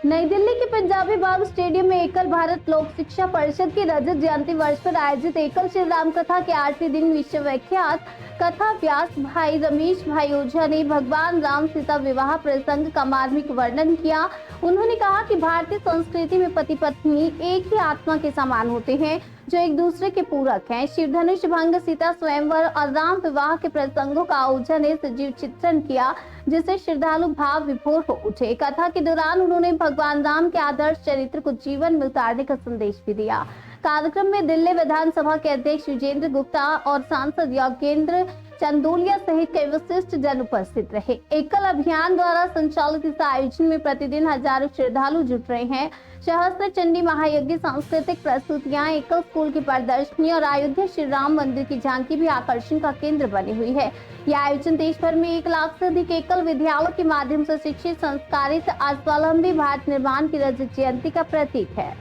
नई दिल्ली के पंजाबी बाग स्टेडियम में एकल भारत लोक शिक्षा परिषद की रजत जयंती वर्ष पर आयोजित एकल श्री राम कथा के 8वें दिन विश्वविख्यात कथा व्यास भाई रमेश भाई ओझा ने भगवान राम सीता विवाह प्रसंग का मार्मिक वर्णन किया। उन्होंने कहा कि भारतीय संस्कृति में पति पत्नी एक ही आत्मा के समान होते हैं जो एक दूसरे के पूरक हैं। शिव धनुष भंग, सीता स्वयंवर और राम विवाह के प्रसंगों का ओझा ने सजीव चित्रण किया, जिससे श्रद्धालु भाव विभोर हो उठे। कथा के दौरान उन्होंने भगवान राम के आदर्श चरित्र को जीवन में उतारने का संदेश भी दिया। कार्यक्रम में दिल्ली विधानसभा के अध्यक्ष विजेंद्र गुप्ता और सांसद योगेंद्र चंदोलिया सहित कई विशिष्ट जन उपस्थित रहे। एकल अभियान द्वारा संचालित इस आयोजन में प्रतिदिन हजारों श्रद्धालु जुट रहे हैं। सहस्त्र चंडी महायज्ञ, सांस्कृतिक प्रस्तुतियां, एकल स्कूल की प्रदर्शनी और अयोध्या श्री राम मंदिर की झांकी भी आकर्षण का केंद्र बनी हुई है। यह आयोजन देश भर में 1 लाख से अधिक एकल विद्यालयों के माध्यम से शिक्षित संस्कारित आज स्वावलंबी भारत निर्माण की रजत जयंती का प्रतीक है।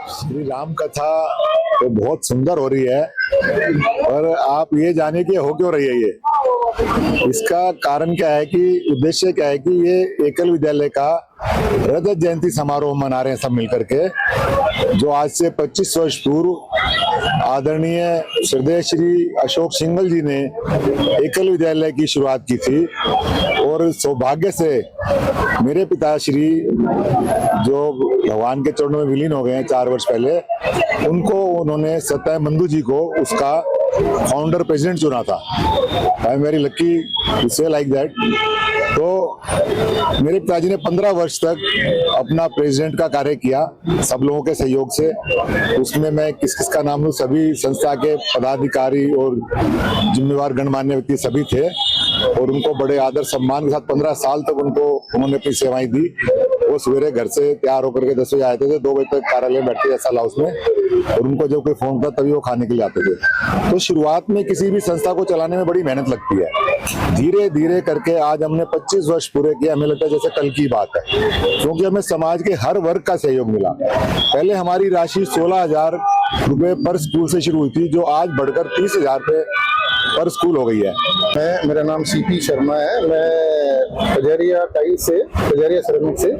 श्री राम कथा तो बहुत सुंदर हो रही है, पर आप ये जाने कि हो क्यों रही है ये, इसका कारण क्या है कि उद्देश्य क्या है कि ये एकल विद्यालय का रजत जयंती समारोह मना रहे हैं सब मिलकर के, जो आज से 25 वर्ष पूर्व आदरणीय श्रद्धेय श्री अशोक सिंघल जी ने एकल विद्यालय की शुरुआत की थी। और सौभाग्य से मेरे पिताश्री जो भगवान के चरणों में विलीन हो गए हैं 4 वर्ष पहले, उनको उन्होंने सत्य मंदू जी को उसका फाउंडर प्रेसिडेंट चुना था। I am very lucky to say like that. तो मेरे पिताजी ने 15 वर्ष तक अपना प्रेसिडेंट का कार्य किया सब लोगों के सहयोग से। उसमें मैं किस किस का नाम लूं, सभी संस्था के पदाधिकारी और जिम्मेवार गणमान्य व्यक्ति सभी थे और उनको बड़े आदर सम्मान के साथ 15 साल तक उन्होंने अपनी सेवाएं दी। वो सवेरे घर से तैयार होकर के 10 बजे आते थे, 2 बजे तक कार्यालय में बैठते थे साल हाउस में, और उनको जब कोई फोन था तभी वो खाने के लिए आते थे। तो शुरुआत में किसी भी संस्था को चलाने में बड़ी मेहनत लगती है। धीरे धीरे करके आज हमने 25 वर्ष पूरे किए। हमें लगता है जैसे कल की बात है, क्योंकि हमें समाज के हर वर्ग का सहयोग मिला। पहले हमारी राशि 16,000 रुपए पर स्कूल से शुरू हुई थी, जो आज बढ़कर 30,000 रुपए पर स्कूल हो गई है। मेरा नाम सीपी शर्मा है। मैं कजरिया सिरेमिक से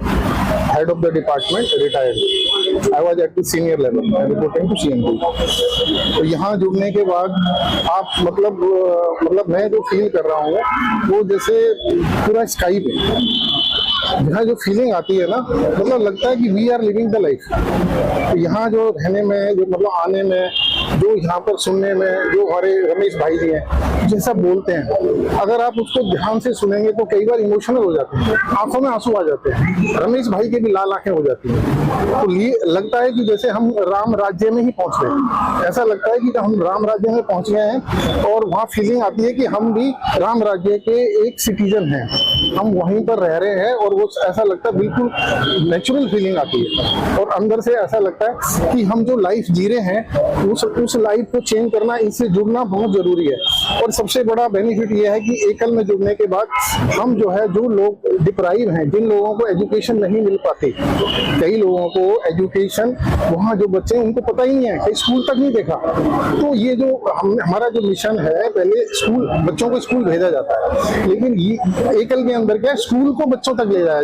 head of the department retired. I was at the senior level, reporting to CMD. तो यहाँ जुड़ने के बाद आप मतलब मैं जो फील कर रहा हूँ वो जैसे पूरा स्काई पे यहाँ जो फीलिंग आती है ना, मतलब लगता है कि we are living the life. तो यहाँ जो रहने में, जो मतलब आने में, जो यहाँ पर सुनने में, जो हमारे रमेश भाई जी हैं जैसा बोलते हैं, अगर आप उसको ध्यान से सुनेंगे तो कई बार इमोशनल हो जाते हैं, आंखों में आंसू आ जाते हैं। रमेश भाई के भी लाल आंखें हो जाती हैं। तो ये लगता है कि जैसे हम राम राज्य में ही पहुंच गए हैं। ऐसा लगता है कि हम राम राज्य में पहुंच गए हैं और वहाँ फीलिंग आती है कि हम भी राम राज्य के एक सिटीजन हैं, हम वहीं पर रह रहे हैं। और वो ऐसा लगता है, बिल्कुल नेचुरल फीलिंग आती है और अंदर से ऐसा लगता है कि हम जो लाइफ जी रहे हैं उस लाइफ को चेंज करना, इससे जुड़ना बहुत जरूरी है। और सबसे बड़ा बेनिफिट ये है कि एकल में जुड़ने के बाद हम जो है, जो लोग डिप्राइव हैं, जिन लोगों को एजुकेशन नहीं मिल पाती, कई लोगों को एजुकेशन, वहाँ जो बच्चे उनको पता ही नहीं है, कई स्कूल तक नहीं देखा। तो ये जो हमारा जो मिशन है, पहले स्कूल बच्चों को स्कूल भेजा जाता है, लेकिन ये एकल के अंदर क्या है, स्कूल को बच्चों तक ले जाया